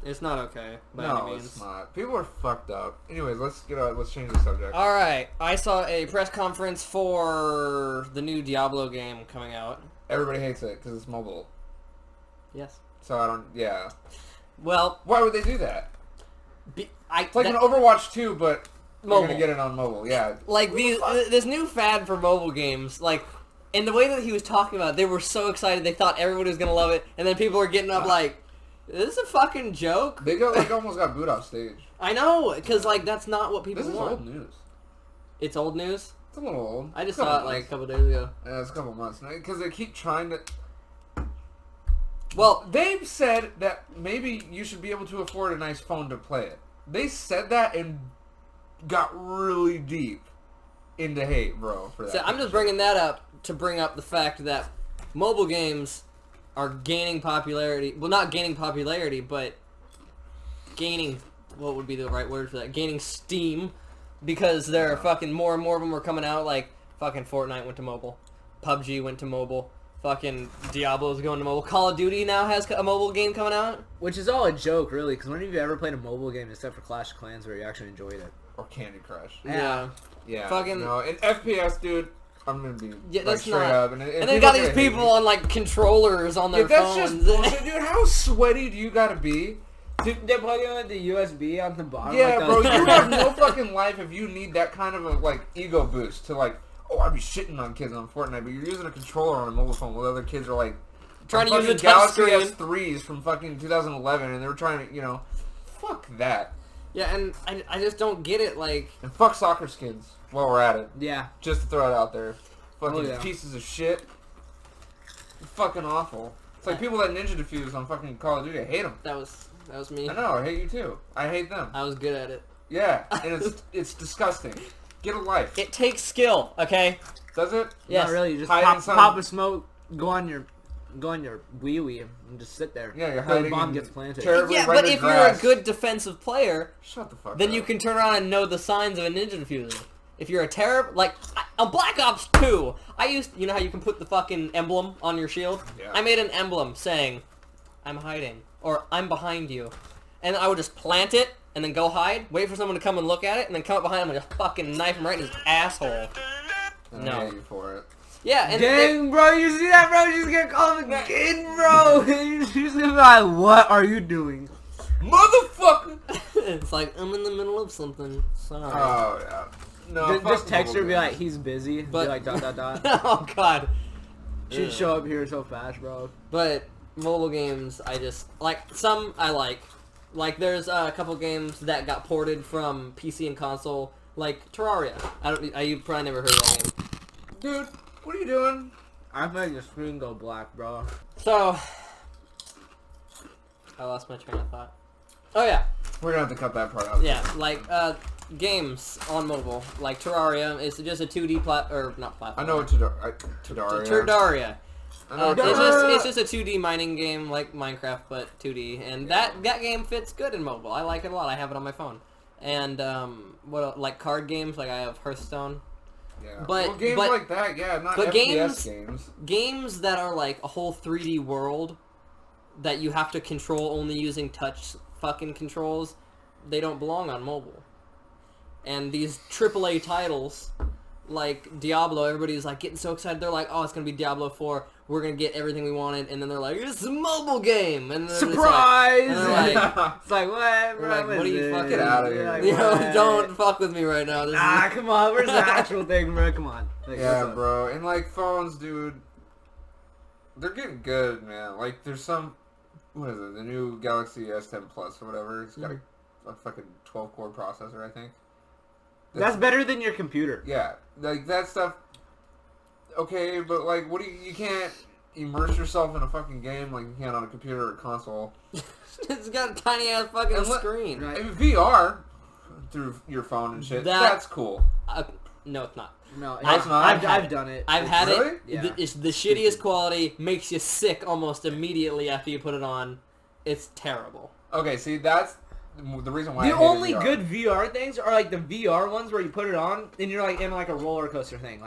it's not okay by no, any means. It's not. People are fucked up. Anyways, let's change the subject. All right, I saw a press conference for the new Diablo game coming out. Everybody hates it because it's mobile. Yes. So yeah. Well, why would they do that? It's like an Overwatch 2, but mobile. You're gonna get it on mobile. Yeah. Like this new fad for mobile games, like. And the way that he was talking about it, they were so excited. They thought everybody was going to love it. And then people were getting up like, is this a fucking joke? They almost got booed off stage. I know, because that's not what people want. This is old news. It's old news? It's a little old. I just saw it like a couple days ago. Yeah, it's a couple months. Because they keep trying to... Well, they've said that maybe you should be able to afford a nice phone to play it. They said that and got really deep into hate, bro, for that. So I'm just bringing that up to bring up the fact that mobile games are gaining popularity. Well, not gaining popularity, but gaining, what would be the right word for that? Gaining steam, because there are fucking more and more of them are coming out. Like, fucking Fortnite went to mobile. PUBG went to mobile. Fucking Diablo's going to mobile. Call of Duty now has a mobile game coming out. Which is all a joke, really, because when have you ever played a mobile game except for Clash of Clans where you actually enjoyed it? Or Candy Crush. Yeah. Yeah. Fucking... No, in FPS, dude... I'm gonna be that's straight not. Up, and they got these people on like controllers on their that's phones. Just bullshit, dude. How sweaty do you gotta be? They plug in the USB on the bottom. Yeah, like bro. You have no fucking life if you need that kind of a ego boost to I'd be shitting on kids on Fortnite, but you're using a controller on a mobile phone while other kids are trying to use a Galaxy touchscreen. S3s from fucking 2011, and they were trying to fuck that. Yeah, and I just don't get it. And fuck soccer skins while we're at it. Yeah. Just to throw it out there. Fucking yeah. pieces of shit. Fucking awful. It's like people that ninja defuse on fucking Call of Duty. I hate them. That was me. I know. I hate you too. I hate them. I was good at it. Yeah, and it's disgusting. Get a life. It takes skill, okay? Does it? Yes. Not really. You just Hiding pop a smoke, go on your wee and just sit there. Yeah, you're until hiding. The bomb gets planted. Yeah, but if you're a good defensive player, shut the fuck then up. you can turn around and know the signs of a ninja diffuser. If you're a terrible, on Black Ops 2, you know how you can put the fucking emblem on your shield? Yeah. I made an emblem saying, I'm hiding, or I'm behind you. and I would just plant it, and then go hide, wait for someone to come and look at it, and then come up behind him and just fucking knife him right in his asshole. And No. I hate you for it. Yeah, and Dang, bro, you see that, bro? She's gonna call him a kid, bro. She's gonna be like, what are you doing? Motherfucker! it's like, I'm in the middle of something. Sorry. Oh, yeah. No, Just text her and be mobile like, he's busy. But- Be like, dot, dot, dot. oh, God. She'd show up here so fast, bro. But mobile games, I just... Like, some I like. Like, there's a couple games that got ported from PC and console, like Terraria. You probably never heard of that game. Dude, what are you doing? I'm letting your screen go black, bro. So... I lost my train of thought. Oh, yeah. We're gonna have to cut that part out. Yeah, like, games on mobile. Like Terraria is just a 2D not platform. I know what Terraria. Terraria. I know It's just a 2D mining game like Minecraft, but 2D, and that game fits good in mobile. I like it a lot. I have it on my phone. And like card games, like I have Hearthstone. Yeah. But games like that, yeah, not FPS games. Games that are like a whole 3D world that you have to control only using touch fucking controls, they don't belong on mobile. And these AAA titles, like Diablo, everybody's like getting so excited. They're like, oh, it's gonna be Diablo 4. We're gonna get everything we wanted, and then they're like, it's a mobile game, and then Surprise! It's like what, bro? like, what are you fucking out of here? Like, you know, what? don't fuck with me right now. This is... Come on, where's the actual thing, bro? Come on. Like, Yeah, what's up? bro. And like phones, dude, they're getting good, man. Like there's some, what is it? The new Galaxy S10 Plus or whatever. It's got a fucking 12-core processor, I think. That's better than your computer. Yeah, like that stuff. Okay, but like, what do you can't immerse yourself in a fucking game like you can on a computer or console. It's got a tiny ass fucking screen. Right. I mean, VR through your phone and shit. That's cool. No, it's not. No, it's not? I've done it. I've had Really? it. Yeah. It's the shittiest quality. Makes you sick almost immediately after you put it on. It's terrible. Okay, see, that's the reason why The I hated only VR. good VR things are like the VR ones where you put it on and you're like in like a roller coaster thing.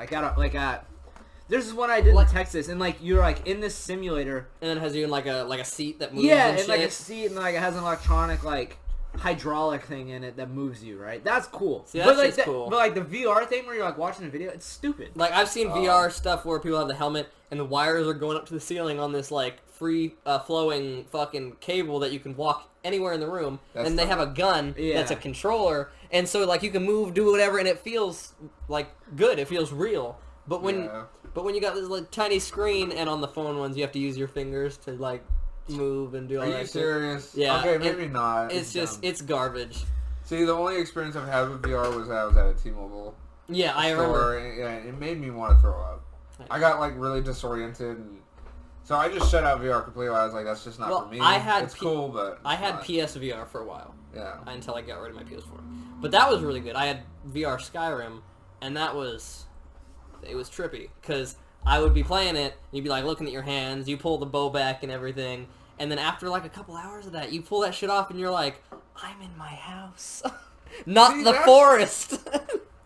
There's this one I did in Texas, and like you're like in this simulator, and then it has you in like a seat that moves. yeah, and and like a shit. seat, and like it has an electronic like hydraulic thing in it that moves you, right? That's cool. See, that's like just cool. But like the VR thing where you're like watching a video, it's stupid. Like I've seen VR stuff where people have the helmet and the wires are going up to the ceiling on this like free flowing fucking cable that you can walk anywhere in the room, and they have a gun that's a controller, and so like you can move, do whatever, and it feels like good. It feels real. But when you got this like tiny screen, and on the phone ones you have to use your fingers to like move and do all that. Are you serious? Yeah. Okay, maybe not. It's just it's garbage. See, the only experience I've had with VR was I was at a T-Mobile. Yeah, I store, remember. and, yeah, it made me want to throw up. I got like really disoriented, and so I just shut out VR completely. I was like, that's just not for me. It's cool, but I had PSVR for a while. Yeah. Until I got rid of my PS4, but that was really good. I had VR Skyrim, and it was trippy because I would be playing it, and you'd be like looking at your hands, you pull the bow back and everything, and then after like a couple hours of that, you pull that shit off, and you're like, I'm in my house, not the forest.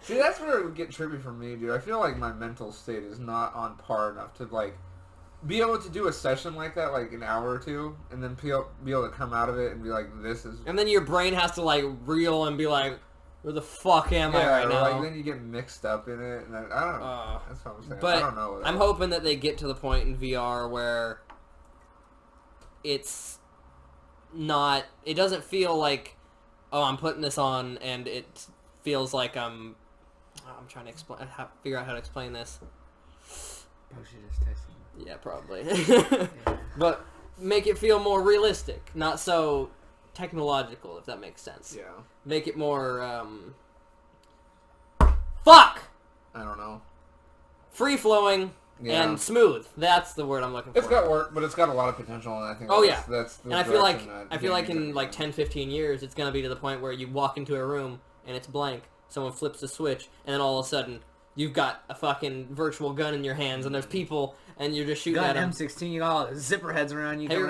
See, that's where it would get trippy for me, dude. I feel like my mental state is not on par enough to like be able to do a session like that, like an hour or two, and then be able to come out of it and be like, this is... And then your brain has to like reel and be like, where the fuck am I right now? Like, then you get mixed up in it, and I don't know. That's what I'm saying. But I don't know. I'm hoping that they get to the point in VR where it's not... It doesn't feel like, oh, I'm putting this on, and it feels like I'm trying to figure out how to explain this. Oh, she just texted me. Yeah, probably. But make it feel more realistic, not so technological, if that makes sense. Yeah. Make it more, fuck! I don't know. Free-flowing and smooth. That's the word I'm looking for. It's got work, but it's got a lot of potential, and I think that's the and I feel like in in like 10, 15 years, it's going to be to the point where you walk into a room, and it's blank. Someone flips the switch, and then all of a sudden, you've got a fucking virtual gun in your hands, and there's people, and you're just shooting at them. M16, you got all the zipper heads around you. Have you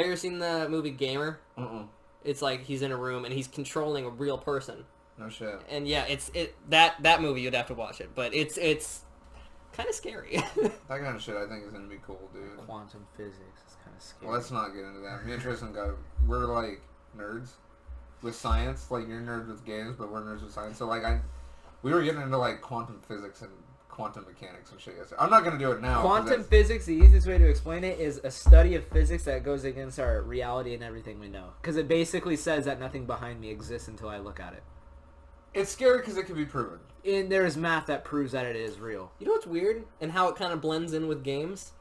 ever seen the movie Gamer? Mm-mm. It's like he's in a room, and he's controlling a real person. No shit. And yeah, that movie, you'd have to watch it, but it's kind of scary. That kind of shit I think is going to be cool, dude. Quantum physics is kind of scary. Well, let's not get into that. Me and Tristan we're like nerds with science. Like, you're nerds with games, but we're nerds with science. So, like, we were getting into, like, quantum physics and quantum mechanics and shit. I'm not going to do it now. Quantum physics, the easiest way to explain it, is a study of physics that goes against our reality and everything we know. Because it basically says that nothing behind me exists until I look at it. It's scary because it can be proven. And there is math that proves that it is real. You know what's weird? And how it kind of blends in with games?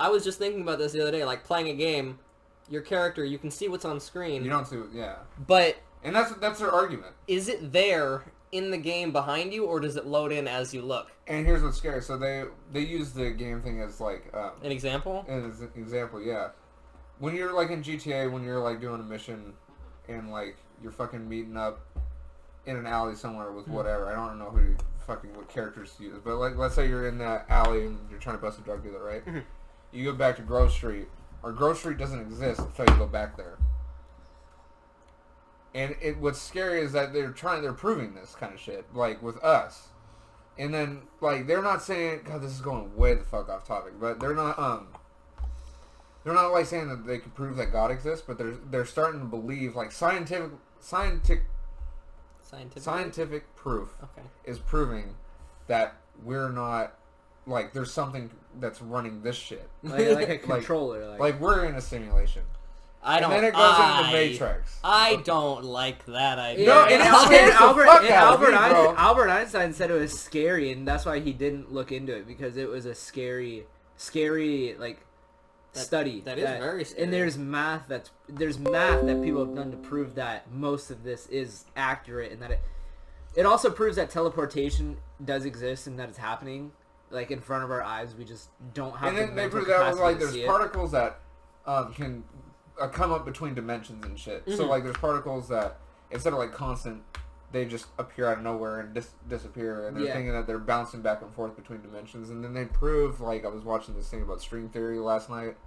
I was just thinking about this the other day. Like, playing a game, your character, you can see what's on screen. You don't see, yeah. But... And that's their argument. Is it there in the game behind you, or does it load in as you look? And here's what's scary. So they use the game thing as like an example. As an example, yeah. When you're like in GTA, when you're like doing a mission, and like you're fucking meeting up in an alley somewhere with whatever. I don't know what characters to use, but like let's say you're in that alley and you're trying to bust a drug dealer, right? You go back to Grove Street, or Grove Street doesn't exist until you go back there. And what's scary is that they're proving this kind of shit, like, with us. And then, like, they're not saying, God, this is going way the fuck off topic, but they're not, like, saying that they could prove that God exists, but they're starting to believe, like, scientific proof is proving that we're not, like, there's something that's running this shit. Like a controller. Like, we're in a simulation. And then it goes into the Matrix. I don't like that idea. No, it scares the fuck out of me, bro. Albert Einstein said it was scary, and that's why he didn't look into it, because it was a scary, like, study. That is very scary. And there's math that people have done to prove that most of this is accurate, and that it also proves that teleportation does exist and that it's happening, like, in front of our eyes. We just don't have. And then they prove that with, like, there's particles that can come up between dimensions and shit. So, like, there's particles that, instead of, like, constant, they just appear out of nowhere and disappear, and they're thinking that they're bouncing back and forth between dimensions. And then they prove, like, I was watching this thing about string theory last night,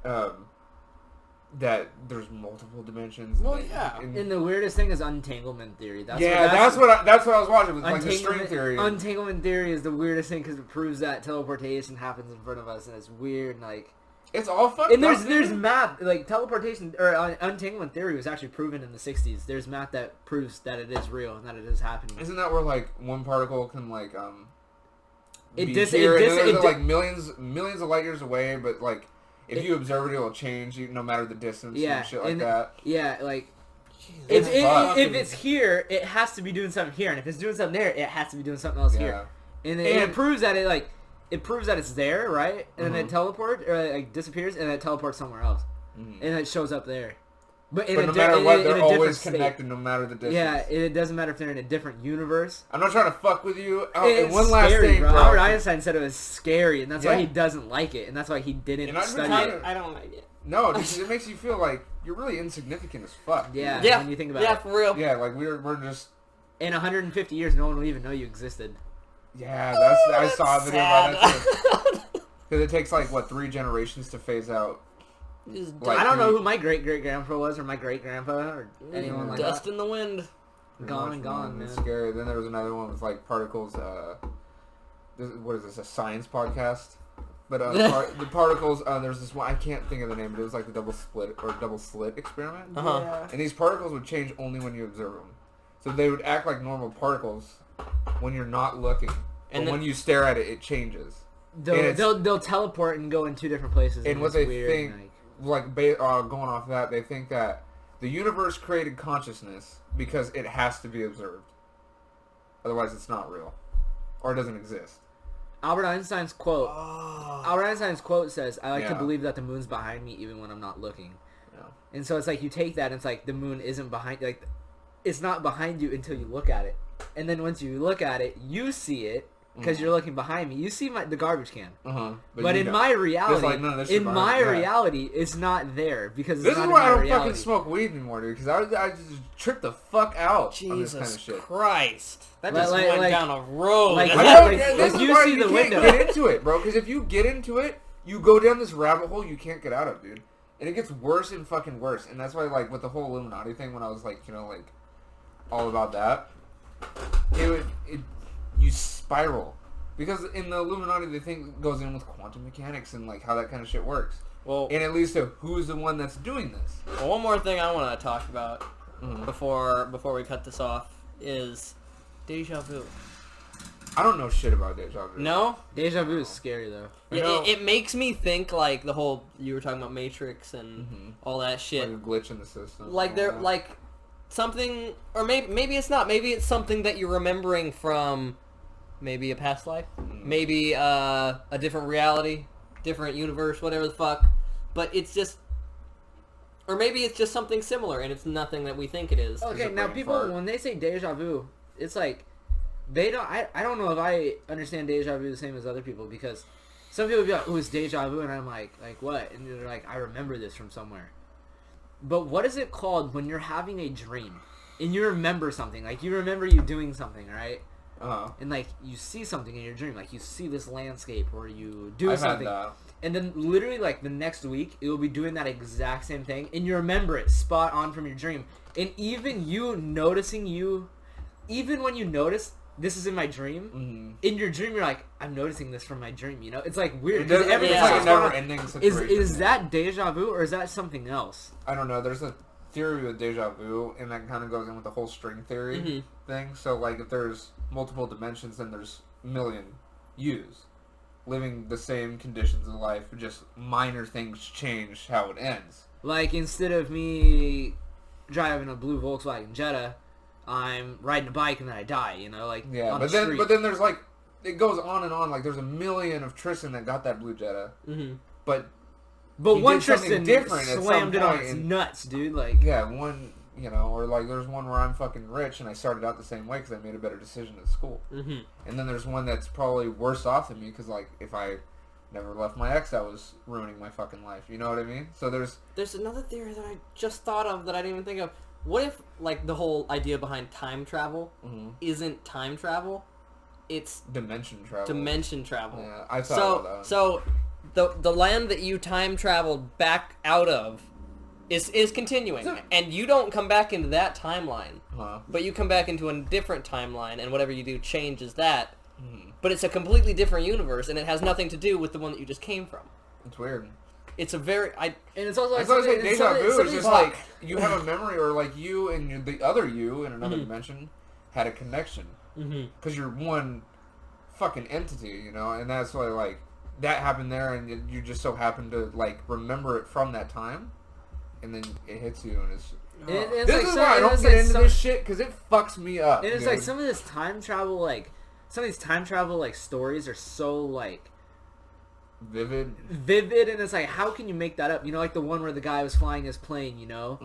that there's multiple dimensions. Well, and the weirdest thing is untanglement theory. That's what I was watching, was like the string theory. Untanglement theory is the weirdest thing, because it proves that teleportation happens in front of us, and it's weird, and, like... It's all fucked up. And there's math, like, teleportation, or untanglement theory was actually proven in the 60s. There's math that proves that it is real and that it is happening. Isn't that where, like, one particle can, like, millions of light years away, but, like, if you observe it, it'll change no matter the distance and shit like that? Yeah, like, if it's here, it has to be doing something here, and if it's doing something there, it has to be doing something else here. And it proves that it proves that it's there, right? And then it teleports, or like disappears, and then it teleports somewhere else. And it shows up there. But no matter what, they're always connected no matter the distance. Yeah, it doesn't matter if they're in a different universe. I'm not trying to fuck with you. It's one last scary, thing, bro. Albert Einstein said it was scary, and that's why he doesn't like it, and that's why he didn't study it. I don't like it. No, because it makes you feel like you're really insignificant as fuck. Yeah, when you think about it. Yeah, for real. Yeah, like we're just... In 150 years, no one will even know you existed. Yeah, I saw a video about that too. Because it takes, like, 3 generations to phase out. Like, I don't know who my great-great-grandpa was, or my great-grandpa, or anyone like that. Dust in the wind. Gone, man. It's scary. Then there was another one with, like, particles. What is this, a science podcast? But the particles, there's this one, I can't think of the name, but it was like the double slit experiment. Yeah. And these particles would change only when you observe them. So they would act like normal particles when you're not looking. And when you stare at it, it changes. They'll teleport and go in 2 different places. And what they think, going off that, they think that the universe created consciousness because it has to be observed. Otherwise, it's not real. Or it doesn't exist. Albert Einstein's quote says, "I like to believe that the moon's behind me even when I'm not looking." Yeah. And so it's like you take that and it's like the moon isn't behind, like it's not behind you until you look at it. And then once you look at it, you see it because you're looking behind me. You see the garbage can. But in my reality, it's not there because this is why I don't fucking smoke weed anymore, dude. Because I just trip the fuck out on this kind of shit. Jesus Christ. That just went down a road. This is why you can't get into it, bro. Because if you get into it, you go down this rabbit hole you can't get out of, dude. And it gets worse and fucking worse. And that's why, like, with the whole Illuminati thing, when I was, like, all about that, you spiral. Because in the Illuminati, they think it goes in with quantum mechanics and, like, how that kind of shit works. Well, and at least of who's the one that's doing this. Well, one more thing I want to talk about before we cut this off is deja vu. I don't know shit about deja vu. No? Deja vu is scary, though. Yeah, it makes me think, like, the whole... You were talking about Matrix and all that shit. Like a glitch in the system. Like, they're, like, something... Or maybe it's not. Maybe it's something that you're remembering from maybe a past life. Maybe a different reality, different universe, whatever the fuck. But it's just... Or maybe it's just something similar, and it's nothing that we think it is. Okay, now people, when they say deja vu, it's like... They don't. I don't know if I understand deja vu the same as other people, because some people be like, "Oh, it's deja vu," and I'm like what? And they're like, "I remember this from somewhere." But what is it called when you're having a dream and you remember something? Like you remember you doing something, right? And like you see something in your dream, like you see this landscape, or you do something, and then literally like the next week it will be doing that exact same thing, and you remember it spot on from your dream, and even you noticing even when you notice. This is in my dream. In your dream, you're like, I'm noticing this from my dream. You know, it's like weird. It's like a never-ending situation. Is that deja vu or is that something else? I don't know. There's a theory with deja vu, and that kind of goes in with the whole string theory thing. So, like, if there's multiple dimensions, then there's a million yous living the same conditions of life. Just minor things change how it ends. Like, instead of me driving a blue Volkswagen Jetta, I'm riding a bike and then I die, you know, like but then there's like it goes on and on. Like there's a million of Tristan that got that blue Jetta, but one Tristan different slammed it on its nuts, dude. Like one, you know, or like there's one where I'm fucking rich and I started out the same way because I made a better decision at school, and then there's one that's probably worse off than me because like if I never left my ex, I was ruining my fucking life. You know what I mean? So there's another theory that I just thought of that I didn't even think of. What if, like, the whole idea behind time travel isn't time travel, it's... Dimension travel. Dimension travel. Yeah, I thought of that. So, the land that you time traveled back out of is continuing, and you don't come back into that timeline, but you come back into a different timeline, and whatever you do changes that, but it's a completely different universe, and it has nothing to do with the one that you just came from. It's weird. It's a very... And it's also like... deja vu is just like, you have a memory, or like you and the other you in another dimension had a connection. Because you're one fucking entity, you know? And that's why, like, that happened there, and you just so happen to, like, remember it from that time, and then it hits you, and it's... This is why I don't get into this shit, because it fucks me up, And it's like, some of this time travel, like... Some of these time travel, like, stories are so, like... Vivid, and it's like, how can you make that up? You know, like the one where the guy was flying his plane, you know,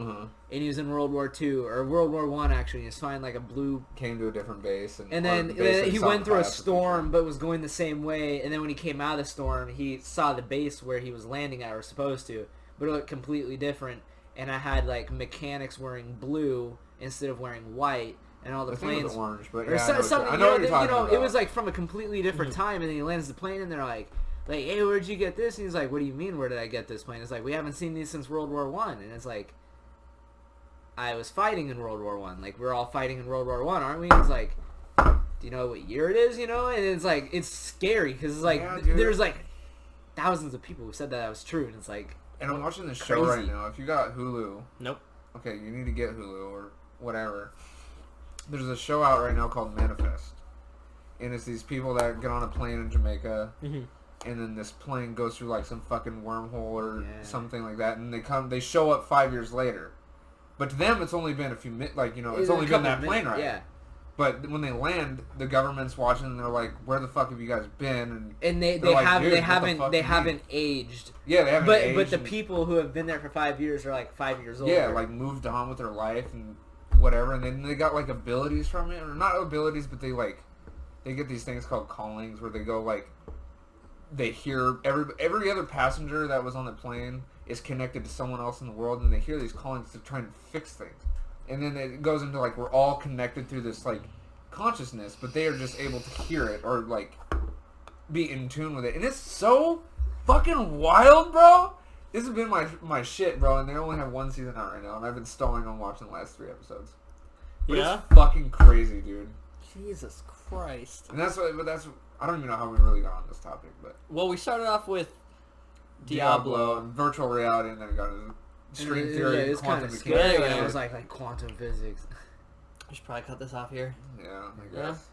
and he was in World War II or World War I actually. He was flying like a blue. Came to a different base, and then he went through a storm, but was going the same way. And then when he came out of the storm, he saw the base where he was landing at or supposed to, but it looked completely different. And I had like mechanics wearing blue instead of wearing white. And all the planes was orange, but I know what you're talking about. It was like from a completely different time, and then he lands the plane, and they're like, hey, where'd you get this? And he's like, what do you mean, where did I get this plane? It's like, we haven't seen these since World War I. And it's like, I was fighting in World War I. Like, we're all fighting in World War I, aren't we? And it's like, do you know what year it is, you know? And it's like, it's scary, because it's like, there's like thousands of people who said that was true, and it's like... And I'm watching this show right now. If you got Hulu... Nope. Okay, you need to get Hulu, or whatever. There's a show out right now called Manifest. And it's these people that get on a plane in Jamaica... And then this plane goes through like some fucking wormhole or something like that, and they show up 5 years later. But to them, it's only been a few minutes, like, you know, it's only been that plane ride. Yeah. But when they land, the government's watching, and they're like, "Where the fuck have you guys been?" And they haven't aged. Yeah, they haven't aged. But the people who have been there for 5 years are like 5 years old. Yeah, like moved on with their life and whatever, and then they got like abilities from it, or not abilities, but they get these things called callings where they go like. They hear every other passenger that was on the plane is connected to someone else in the world, and they hear these callings to try and fix things. And then it goes into like we're all connected through this like consciousness, but they are just able to hear it or like be in tune with it. And it's so fucking wild, bro. This has been my shit, bro. And they only have one season out right now, and I've been stalling on watching the last 3 episodes. But it's fucking crazy, dude. Jesus Christ. And that's I don't even know how we really got on this topic, but... Well, we started off with Diablo. and virtual reality, and then we got into string theory, it's kind quantum of scary. mechanics. It was like quantum physics. We should probably cut this off here. Yeah, I Yeah? guess.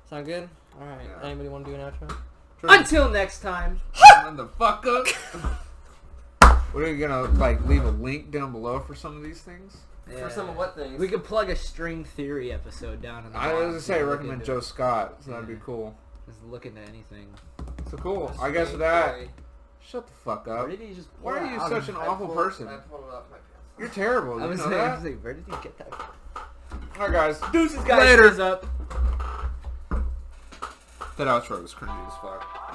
Sound good? Alright. Yeah. Anybody want to do an outro? Until next time. And the fuck up. What are you gonna like? Leave a link down below for some of these things? For some of what things? We could plug a string theory episode down in the I was bottom gonna if say you recommend look Joe into Scott, so that'd Yeah. be cool. it. Just look into anything. So cool. I guess with that, shut the fuck up. Where did he just pull Why are that you out such of? an awful person? I pulled it off my pants. You're terrible. I You was know saying, that? where did he get that from? Alright, guys. Deuces, guys. Later. Up. That outro was cringy as fuck.